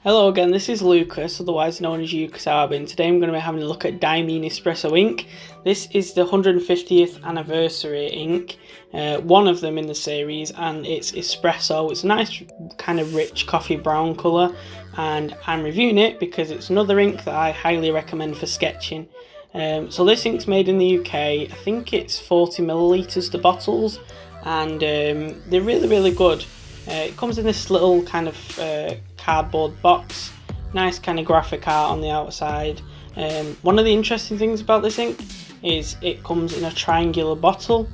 Hello again, this is Lucas, otherwise known as Ukasab, and today I'm going to be having a look at Diamine Espresso ink. This is the 150th anniversary ink, one of them in the series, and it's espresso. It's a nice kind of rich coffee brown colour, and I'm reviewing it because it's another ink that I highly recommend for sketching. So this ink's made in the UK. I think it's 40 millilitres the bottles, and they're really good. It comes in this little kind of cardboard box, nice kind of graphic art on the outside. One of the interesting things about this ink is it comes in a triangular bottle.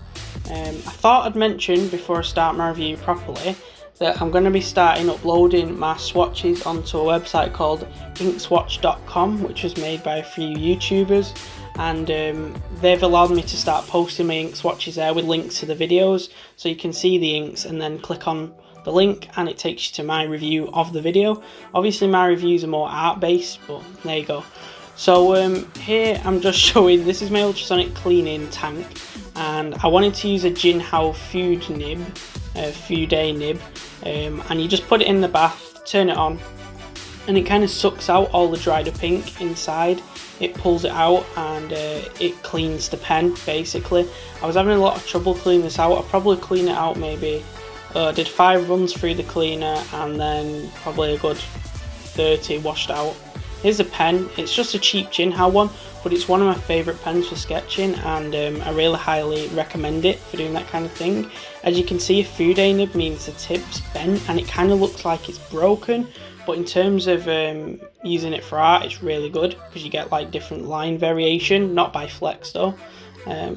I thought I'd mention before I start my review properly that I'm going to be starting uploading my swatches onto a website called inkswatch.com, which was made by a few YouTubers, and they've allowed me to start posting my ink swatches there with links to the videos, so you can see the inks and then click on the link and it takes you to my review of the video. Obviously my reviews are more art based, but there you go. So here I'm just showing, this is my ultrasonic cleaning tank, and I wanted to use a Jinhao food nib, food nib, and you just put it in the bath, turn it on, and it kind of sucks out all the dried up ink inside. It pulls it out and it cleans the pen basically. I was having a lot of trouble cleaning this out. I'll probably clean it out maybe did 5 runs through the cleaner and then probably a good 30 washed out. Here's a pen. It's just a cheap Jinhao one, but it's one of my favourite pens for sketching, and I really highly recommend it for doing that kind of thing. As you can see, a food nib means the tip's bent and it kind of looks like it's broken, but in terms of using it for art, it's really good because you get like different line variation, not by flex though.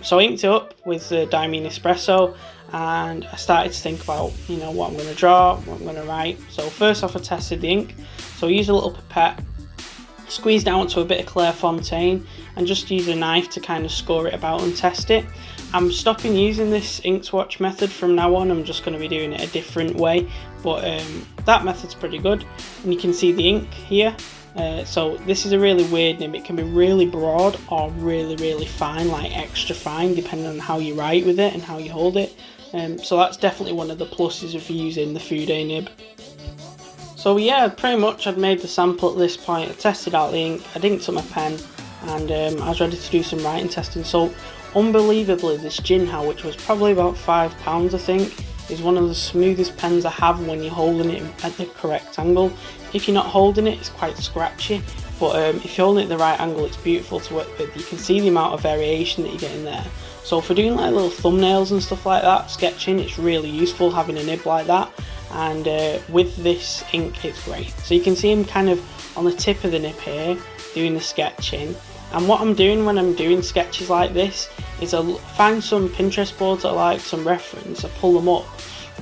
So I inked it up with the Diamine Espresso, and I started to think about, what I'm going to draw, what I'm going to write. So first off, I tested the ink. So I used a little pipette, squeezed down to a bit of Clairefontaine, and just used a knife to kind of score it about and test it. I'm stopping using this ink swatch method from now on. I'm just going to be doing it a different way, but that method's pretty good. And you can see the ink here. So this is a really weird nib. It can be really broad or really fine, like extra fine, depending on how you write with it and how you hold it. So that's definitely one of the pluses of using the food nib. So yeah, pretty much I'd made the sample at this point. I tested out the ink, I inked up my pen, and I was ready to do some writing testing. So unbelievably, this Jinhao, which was probably about £5 I think, is one of the smoothest pens I have when you're holding it at the correct angle. If you're not holding it, it's quite scratchy, but if you're holding it at the right angle, it's beautiful to work with. You can see the amount of variation that you get in there. So for doing like little thumbnails and stuff like that, sketching, it's really useful having a nib like that, and with this ink it's great. So you can see I'm kind of on the tip of the nib here doing the sketching, and what I'm doing when I'm doing sketches like this is I find some Pinterest boards I like, some reference, I pull them up,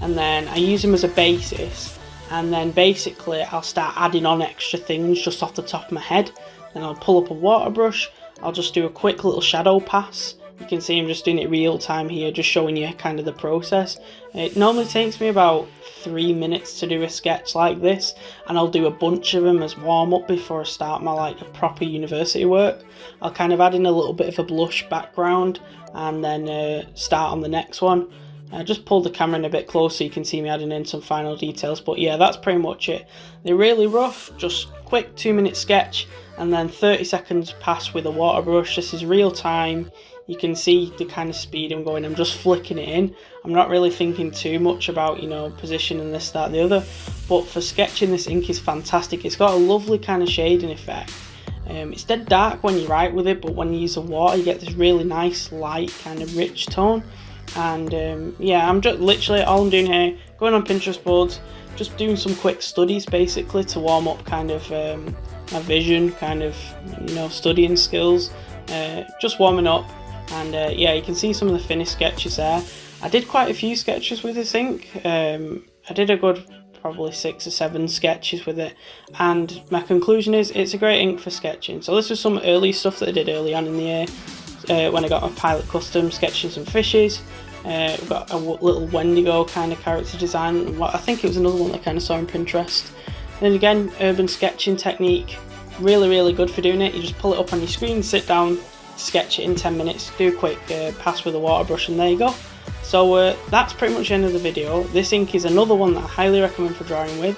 and then I use them as a basis, and then basically I'll start adding on extra things just off the top of my head. Then I'll pull up a water brush, I'll just do a quick little shadow pass. You can see I'm just doing it real time here, just showing you kind of the process. It normally takes me about 3 minutes to do a sketch like this, and I'll do a bunch of them as warm up before I start my proper university work. I'll kind of add in a little bit of a blush background and then start on the next one. I just pulled the camera in a bit closer so you can see me adding in some final details, but yeah, that's pretty much it. They're really rough, just quick 2-minute sketch, and then 30 seconds pass with a water brush. This is real time. You can see the kind of speed I'm going. I'm just flicking it in. I'm not really thinking too much about, position and this, that, the other. But for sketching, this ink is fantastic. It's got a lovely kind of shading effect. It's dead dark when you write with it, but when you use the water, you get this really nice, light, kind of rich tone. And yeah, I'm just literally, all I'm doing here, going on Pinterest boards, just doing some quick studies basically to warm up kind of my vision, kind of, studying skills, just warming up. And yeah, you can see some of the finished sketches there. I did quite a few sketches with this ink. I did a good probably 6 or 7 sketches with it, and my conclusion is it's a great ink for sketching. So this was some early stuff that I did early on in the year when I got my Pilot Custom, sketching some fishes. We've got a little Wendigo kind of character design. I think it was another one that I kind of saw on Pinterest. And again, urban sketching technique, really good for doing it. You just pull it up on your screen, sit down, sketch it in 10 minutes, do a quick pass with a water brush, and there you go. So that's pretty much the end of the video. This ink is another one that I highly recommend for drawing with.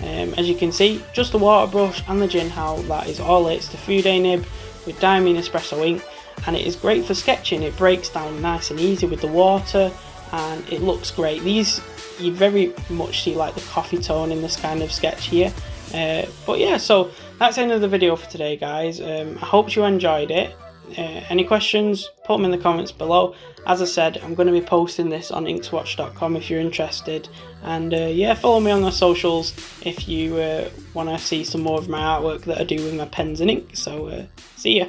As you can see, just the water brush and the gin howl, that is all it's the Fude nib with Diamine Espresso ink, and it is great for sketching. It breaks down nice and easy with the water and it looks great. These, you very much see like the coffee tone in this kind of sketch here. But yeah, so that's the end of the video for today, guys. I hope you enjoyed it. Any questions, put them in the comments below. As I said, I'm going to be posting this on inkswatch.com if you're interested, and yeah, follow me on the socials if you want to see some more of my artwork that I do with my pens and ink. So see ya.